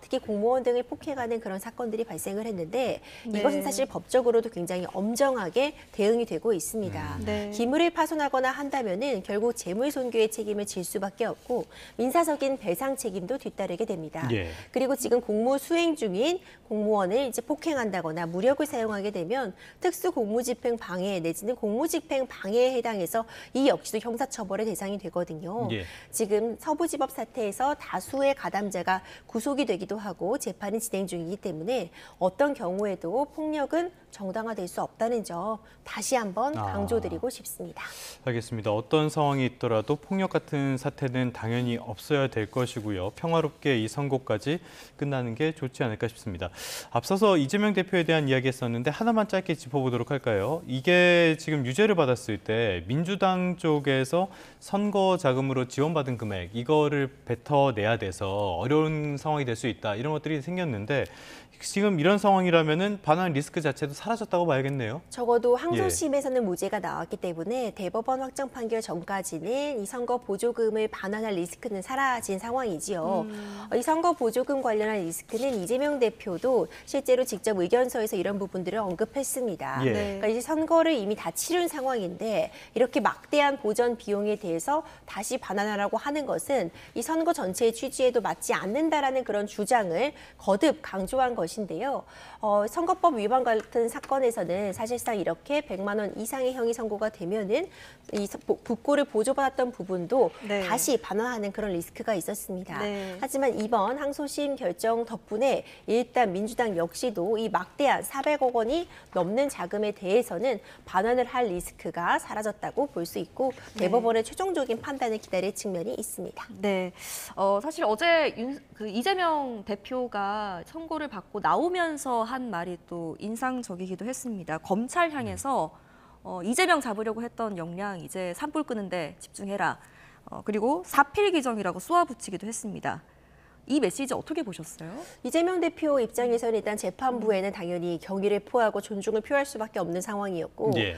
특히 공무원 등을 폭행하는 그런 사건들이 사건들이 발생을 했는데 네. 이것은 사실 법적으로도 굉장히 엄정하게 대응이 되고 있습니다. 네. 기물을 파손하거나 한다면은 결국 재물손괴의 책임을 질 수밖에 없고 민사적인 배상 책임도 뒤따르게 됩니다. 예. 그리고 지금 공무 수행 중인 공무원을 이제 폭행한다거나 무력을 사용하게 되면 특수공무집행 방해 내지는 공무집행 방해에 해당해서 이 역시도 형사처벌의 대상이 되거든요. 예. 지금 서부지법 사태에서 다수의 가담자가 구속이 되기도 하고 재판이 진행 중이기 때문에 어떤 경우에도 폭력은 정당화될 수 없다는 점 다시 한번 강조드리고 싶습니다. 알겠습니다. 어떤 상황이 있더라도 폭력 같은 사태는 당연히 없어야 될 것이고요. 평화롭게 이 선거까지 끝나는 게 좋지 않을까 싶습니다. 앞서서 이재명 대표에 대한 이야기 했었는데 하나만 짧게 짚어보도록 할까요? 이게 지금 유죄를 받았을 때 민주당 쪽에서 선거 자금으로 지원받은 금액 이거를 뱉어내야 돼서 어려운 상황이 될 수 있다. 이런 것들이 생겼는데 지금 이런 상황이라면은 반환 리스크 자체도 사라졌다고 봐야겠네요. 적어도 항소심에서는 무죄가 나왔기 때문에 대법원 확정 판결 전까지는 이 선거 보조금을 반환할 리스크는 사라진 상황이지요. 이 선거 보조금 관련한 리스크는 이재명 대표도 실제로 직접 의견서에서 이런 부분들을 언급했습니다. 예. 그러니까 이제 선거를 이미 다 치른 상황인데 이렇게 막대한 보전 비용에 대해서 다시 반환하라고 하는 것은 이 선거 전체의 취지에도 맞지 않는다라는 그런 주장을 거듭 강조한 것인데요. 선거법 위반 같은 사건에서는 사실상 이렇게 100만 원 이상의 형이 선고가 되면은 이 국고를 보조받았던 부분도 네. 다시 반환하는 그런 리스크가 있었습니다. 네. 하지만 이번 항소심 결정 덕분에 일단 민주당 역시도 이 막대한 400억 원이 넘는 자금에 대해서는 반환을 할 리스크가 사라졌다고 볼 수 있고 대법원의 최종적인 판단을 기다릴 측면이 있습니다. 네, 사실 어제 이재명 대표가 선고를 받고 나오면서 한 말이 또 인상적이기도 했습니다. 검찰 향해서 이재명 잡으려고 했던 역량 이제 산불 끄는데 집중해라. 그리고 사필기정이라고 쏘아붙이기도 했습니다. 이 메시지 어떻게 보셨어요? 이재명 대표 입장에서는 일단 재판부에는 당연히 경의를 표하고 존중을 표할 수밖에 없는 상황이었고 예.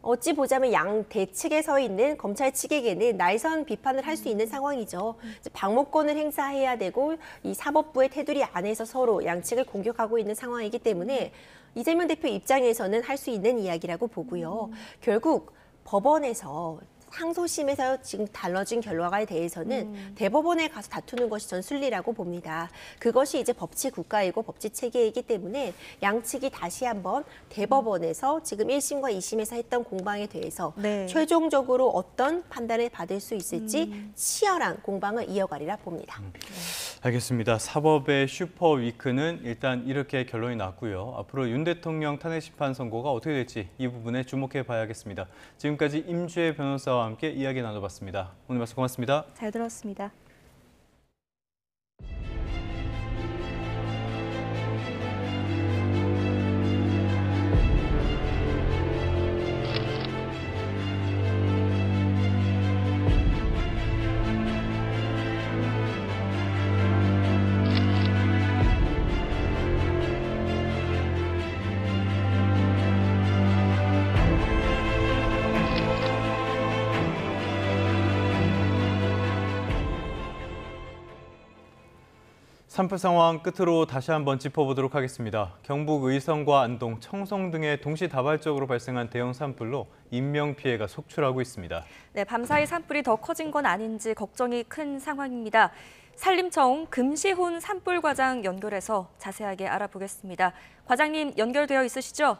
어찌 보자면 양 대측에 서 있는 검찰 측에게는 날선 비판을 할 수 있는 상황이죠. 방어권을 행사해야 되고 이 사법부의 테두리 안에서 서로 양측을 공격하고 있는 상황이기 때문에 이재명 대표 입장에서는 할 수 있는 이야기라고 보고요. 결국 법원에서 항소심에서 지금 달라진 결과에 대해서는 대법원에 가서 다투는 것이 전 순리라고 봅니다. 그것이 이제 법치 국가이고 법치 체계이기 때문에 양측이 다시 한번 대법원에서 지금 1심과 2심에서 했던 공방에 대해서 네. 최종적으로 어떤 판단을 받을 수 있을지 치열한 공방을 이어가리라 봅니다. 알겠습니다. 사법의 슈퍼위크는 일단 이렇게 결론이 났고요. 앞으로 윤 대통령 탄핵심판 선고가 어떻게 될지 이 부분에 주목해 봐야겠습니다. 지금까지 임주혜 변호사와 함께 이야기 나눠봤습니다. 오늘 말씀 고맙습니다. 잘 들었습니다. 산불 상황 끝으로 다시 한번 짚어보도록 하겠습니다. 경북 의성과 안동, 청송 등에 동시다발적으로 발생한 대형 산불로 인명피해가 속출하고 있습니다. 네, 밤사이 산불이 더 커진 건 아닌지 걱정이 큰 상황입니다. 산림청 금시훈 산불 과장 연결해서 자세하게 알아보겠습니다. 과장님 연결되어 있으시죠?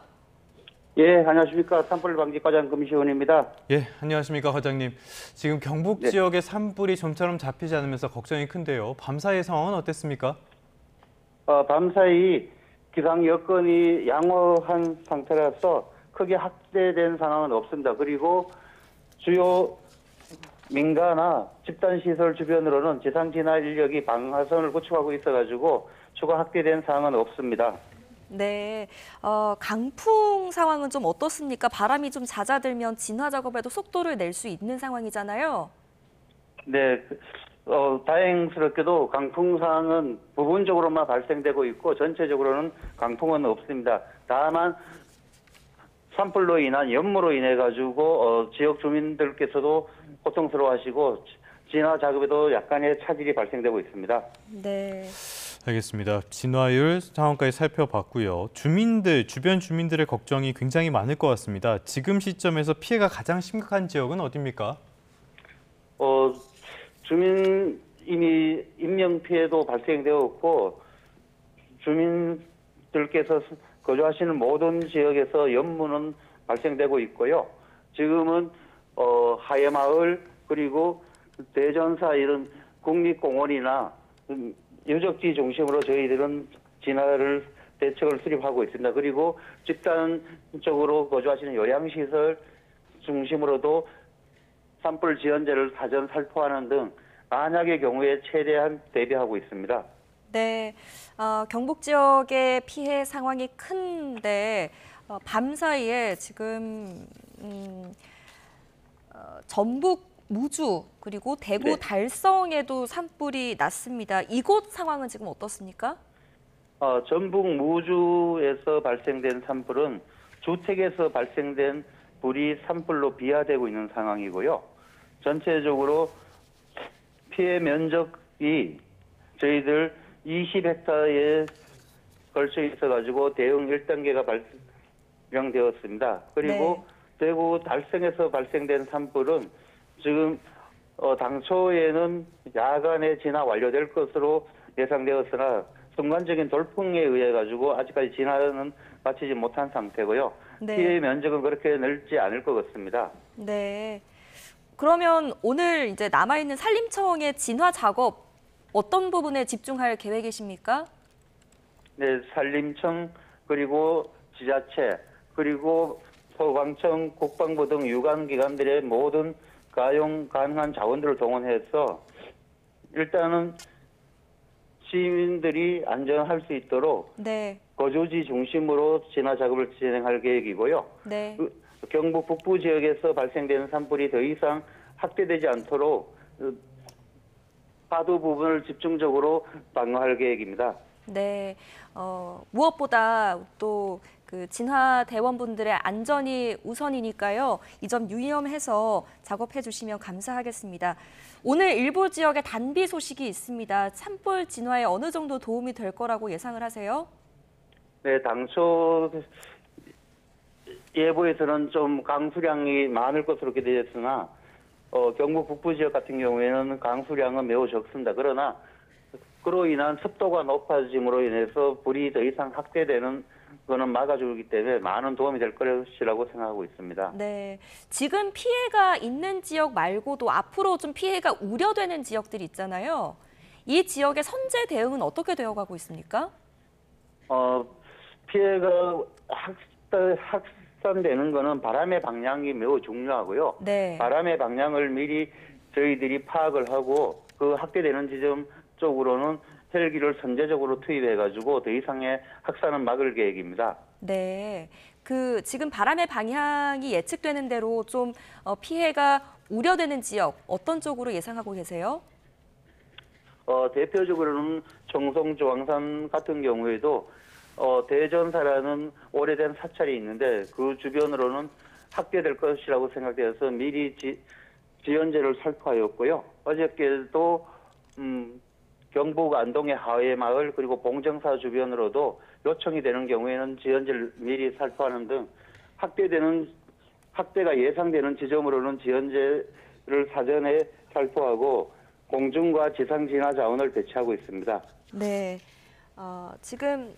예, 안녕하십니까. 산불 방지 과장 금시훈입니다. 예, 안녕하십니까, 과장님. 지금 경북 네. 지역의 산불이 좀처럼 잡히지 않으면서 걱정이 큰데요. 밤사이 상황은 어땠습니까? 밤사이 기상 여건이 양호한 상태라서 크게 확대된 상황은 없습니다. 그리고 주요 민가나 집단시설 주변으로는 지상진화 인력이 방화선을 구축하고 있어가지고 추가 확대된 상황은 없습니다. 네, 강풍 상황은 좀 어떻습니까? 바람이 좀 잦아들면 진화 작업에도 속도를 낼 수 있는 상황이잖아요. 네, 다행스럽게도 강풍 상황은 부분적으로만 발생되고 있고 전체적으로는 강풍은 없습니다. 다만 산불로 인한 연무로 인해 가지고 지역 주민들께서도 고통스러워하시고 진화 작업에도 약간의 차질이 발생되고 있습니다. 네. 알겠습니다. 진화율 상황까지 살펴봤고요. 주변 주민들의 걱정이 굉장히 많을 것 같습니다. 지금 시점에서 피해가 가장 심각한 지역은 어디입니까? 주민 이미 인명 피해도 발생되었고 주민들께서 거주하시는 모든 지역에서 연무는 발생되고 있고요. 지금은 하회마을 그리고 대전사 이런 국립공원이나 유적지 중심으로 저희들은 진화를 대책을 수립하고 있습니다. 그리고 집단적으로 거주하시는 요양시설 중심으로도 산불 지연제를 사전 살포하는 등 만약의 경우에 최대한 대비하고 있습니다. 네, 경북 지역의 피해 상황이 큰데 밤 사이에 지금 전북 무주 그리고 대구 네. 달성에도 산불이 났습니다. 이곳 상황은 지금 어떻습니까? 전북 무주에서 발생된 산불은 주택에서 발생된 불이 산불로 비화되고 있는 상황이고요. 전체적으로 피해 면적이 저희들 20헥타르에 걸쳐 있어가지고 대응 1단계가 발령되었습니다. 그리고 대구 달성에서 발생된 산불은 지금 당초에는 야간에 진화 완료될 것으로 예상되었으나 순간적인 돌풍에 의해 가지고 아직까지 진화는 마치지 못한 상태고요. 네. 피해 면적은 그렇게 넓지 않을 것 같습니다. 네. 그러면 오늘 이제 남아있는 산림청의 진화 작업 어떤 부분에 집중할 계획이십니까? 네, 산림청 그리고 지자체 그리고 소방청, 국방부 등 유관기관들의 모든 가용 가능한 자원들을 동원해서 일단은 시민들이 안전할 수 있도록 네. 거주지 중심으로 진화 작업을 진행할 계획이고요. 네. 경북 북부 지역에서 발생되는 산불이 더 이상 확대되지 않도록 하도 부분을 집중적으로 방어할 계획입니다. 네. 무엇보다 또 그 진화 대원분들의 안전이 우선이니까요. 이 점 유념해서 작업해 주시면 감사하겠습니다. 오늘 일부 지역에 단비 소식이 있습니다. 산불 진화에 어느 정도 도움이 될 거라고 예상을 하세요? 네, 당초 예보에서는 좀 강수량이 많을 것으로 기대했으나 경북 북부 지역 같은 경우에는 강수량은 매우 적습니다. 그러나 그로 인한 습도가 높아짐으로 인해서 불이 더 이상 확대되는 거는 막아주기 때문에 많은 도움이 될 것이라고 생각하고 있습니다. 네, 지금 피해가 있는 지역 말고도 앞으로 좀 피해가 우려되는 지역들이 있잖아요. 이 지역의 선제 대응은 어떻게 되어가고 있습니까? 피해가 확산되는 거는 바람의 방향이 매우 중요하고요. 네. 바람의 방향을 미리 저희들이 파악을 하고 그 확대되는 지점 쪽으로는 헬기를 선제적으로 투입해가지고 더 이상의 확산은 막을 계획입니다. 네, 지금 바람의 방향이 예측되는 대로 좀 피해가 우려되는 지역 어떤 쪽으로 예상하고 계세요? 대표적으로는 청송 조항산 같은 경우에도 대전사라는 오래된 사찰이 있는데 그 주변으로는 확대될 것이라고 생각되어서 미리 지연제를 살포하였고요. 어저께도 경북 안동의 하회마을 그리고 봉정사 주변으로도 요청이 되는 경우에는 지연제를 미리 살포하는 등 확대가 예상되는 지점으로는 지연제를 사전에 살포하고 공중과 지상 진화 자원을 배치하고 있습니다. 네, 지금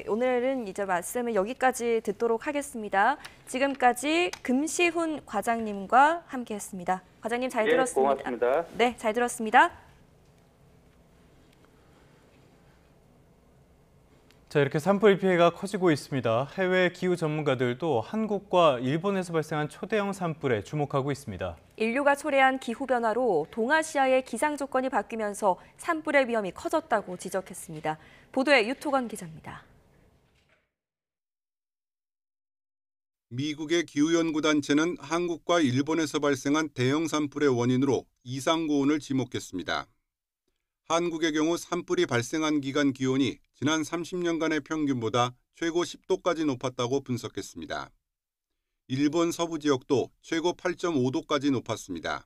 오늘은 이제 말씀을 여기까지 듣도록 하겠습니다. 지금까지 금시훈 과장님과 함께했습니다. 과장님 잘 들었습니다. 고맙습니다. 네, 잘 들었습니다. 자, 이렇게 산불 피해가 커지고 있습니다. 해외 기후 전문가들도 한국과 일본에서 발생한 초대형 산불에 주목하고 있습니다. 인류가 초래한 기후변화로 동아시아의 기상 조건이 바뀌면서 산불의 위험이 커졌다고 지적했습니다. 보도에 유토건 기자입니다. 미국의 기후연구단체는 한국과 일본에서 발생한 대형 산불의 원인으로 이상고온을 지목했습니다. 한국의 경우 산불이 발생한 기간 기온이 지난 30년간의 평균보다 최고 10도까지 높았다고 분석했습니다. 일본 서부 지역도 최고 8.5도까지 높았습니다.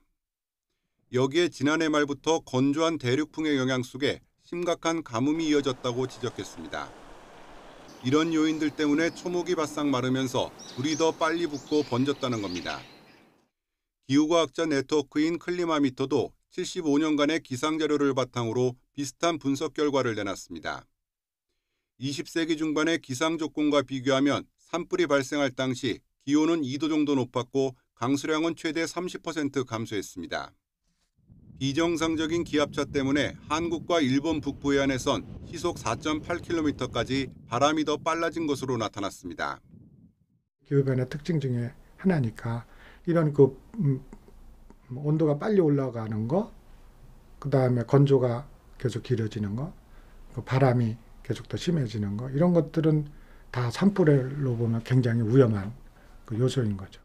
여기에 지난해 말부터 건조한 대륙풍의 영향 속에 심각한 가뭄이 이어졌다고 지적했습니다. 이런 요인들 때문에 초목이 바싹 마르면서 불이 더 빨리 붙고 번졌다는 겁니다. 기후과학자 네트워크인 클리마미터도 75년간의 기상자료를 바탕으로 비슷한 분석 결과를 내놨습니다. 20세기 중반의 기상 조건과 비교하면 산불이 발생할 당시 기온은 2도 정도 높았고 강수량은 최대 30% 감소했습니다. 비정상적인 기압차 때문에 한국과 일본 북부 해안에선 시속 4.8km까지 바람이 더 빨라진 것으로 나타났습니다. 기후변화 특징 중에 하나니까 이런 온도가 빨리 올라가는 거, 그다음에 건조가 계속 길어지는 거, 바람이 계속 더 심해지는 거, 이런 것들은 다 산불로 보면 굉장히 위험한 요소인 거죠.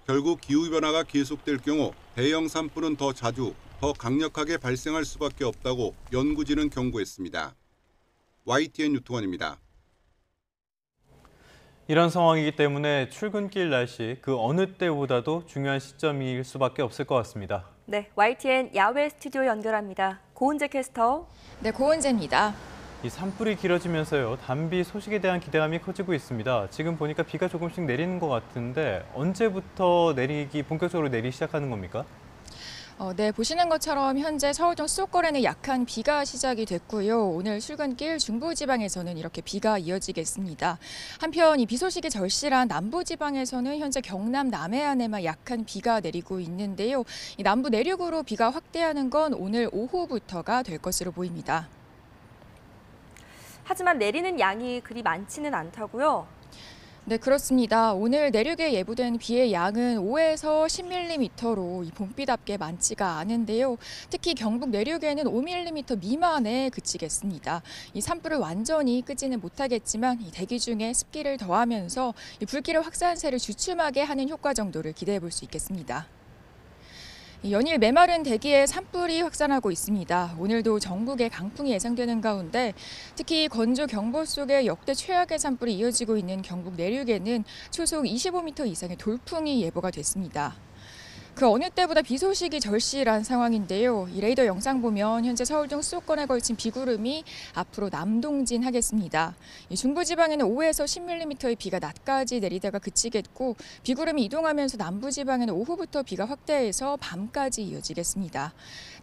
결국 기후변화가 계속될 경우 대형 산불은 더 자주, 더 강력하게 발생할 수밖에 없다고 연구진은 경고했습니다. YTN 유통원입니다. 이런 상황이기 때문에 출근길 날씨 그 어느 때보다도 중요한 시점일 수밖에 없을 것 같습니다. 네, YTN 야외 스튜디오 연결합니다. 고은재 캐스터. 네, 고은재입니다. 이 산불이 길어지면서요, 단비 소식에 대한 기대감이 커지고 있습니다. 지금 보니까 비가 조금씩 내리는 것 같은데 언제부터 본격적으로 내리기 시작하는 겁니까? 네, 보시는 것처럼 현재 서울 등 수도권에는 약한 비가 시작이 됐고요. 오늘 출근길 중부지방에서는 이렇게 비가 이어지겠습니다. 한편 이 비 소식이 절실한 남부지방에서는 현재 경남 남해안에만 약한 비가 내리고 있는데요. 이 남부 내륙으로 비가 확대하는 건 오늘 오후부터가 될 것으로 보입니다. 하지만 내리는 양이 그리 많지는 않다고요? 네, 그렇습니다. 오늘 내륙에 예보된 비의 양은 5에서 10mm로 봄비답게 많지가 않은데요. 특히 경북 내륙에는 5mm 미만에 그치겠습니다. 이 산불을 완전히 끄지는 못하겠지만 이 대기 중에 습기를 더하면서 이 불길의 확산세를 주춤하게 하는 효과 정도를 기대해 볼 수 있겠습니다. 연일 메마른 대기에 산불이 확산하고 있습니다. 오늘도 전국에 강풍이 예상되는 가운데 특히 건조 경보 속에 역대 최악의 산불이 이어지고 있는 경북 내륙에는 초속 25m 이상의 돌풍이 예보가 됐습니다. 그 어느 때보다 비 소식이 절실한 상황인데요. 이 레이더 영상 보면 현재 서울 등 수도권에 걸친 비구름이 앞으로 남동진하겠습니다. 중부지방에는 5에서 10mm의 비가 낮까지 내리다가 그치겠고 비구름이 이동하면서 남부지방에는 오후부터 비가 확대해서 밤까지 이어지겠습니다.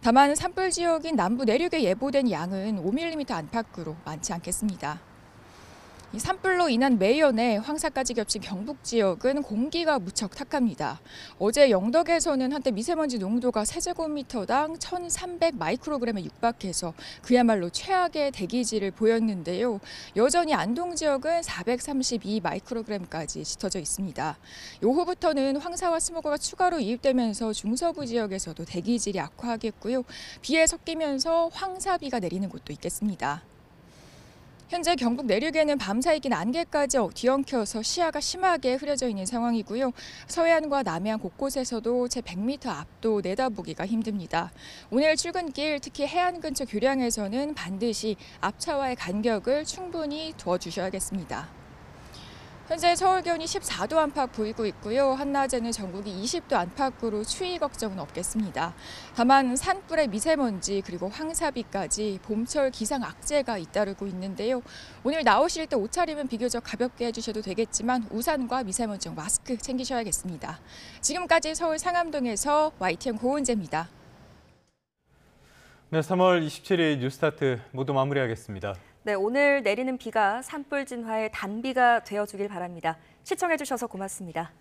다만 산불 지역인 남부 내륙에 예보된 양은 5mm 안팎으로 많지 않겠습니다. 이 산불로 인한 매연에 황사까지 겹친 경북 지역은 공기가 무척 탁합니다. 어제 영덕에서는 한때 미세먼지 농도가 세제곱미터당 1,300 마이크로그램에 육박해서 그야말로 최악의 대기질을 보였는데요. 여전히 안동 지역은 432 마이크로그램까지 짙어져 있습니다. 오후부터는 황사와 스모그가 추가로 유입되면서 중서부 지역에서도 대기질이 악화하겠고요. 비에 섞이면서 황사비가 내리는 곳도 있겠습니다. 현재 경북 내륙에는 밤사이긴 안개까지 뒤엉켜서 시야가 심하게 흐려져 있는 상황이고요. 서해안과 남해안 곳곳에서도 채 100m 앞도 내다보기가 힘듭니다. 오늘 출근길 특히 해안 근처 교량에서는 반드시 앞차와의 간격을 충분히 두어주셔야겠습니다. 현재 서울 기온이 14도 안팎 보이고 있고요. 한낮에는 전국이 20도 안팎으로 추위 걱정은 없겠습니다. 다만 산불의 미세먼지 그리고 황사비까지 봄철 기상 악재가 잇따르고 있는데요. 오늘 나오실 때 옷차림은 비교적 가볍게 해주셔도 되겠지만 우산과 미세먼지용 마스크 챙기셔야겠습니다. 지금까지 서울 상암동에서 YTN 고은재입니다. 네, 3월 27일 뉴스타트 모두 마무리하겠습니다. 네, 오늘 내리는 비가 산불 진화의 단비가 되어주길 바랍니다. 시청해주셔서 고맙습니다.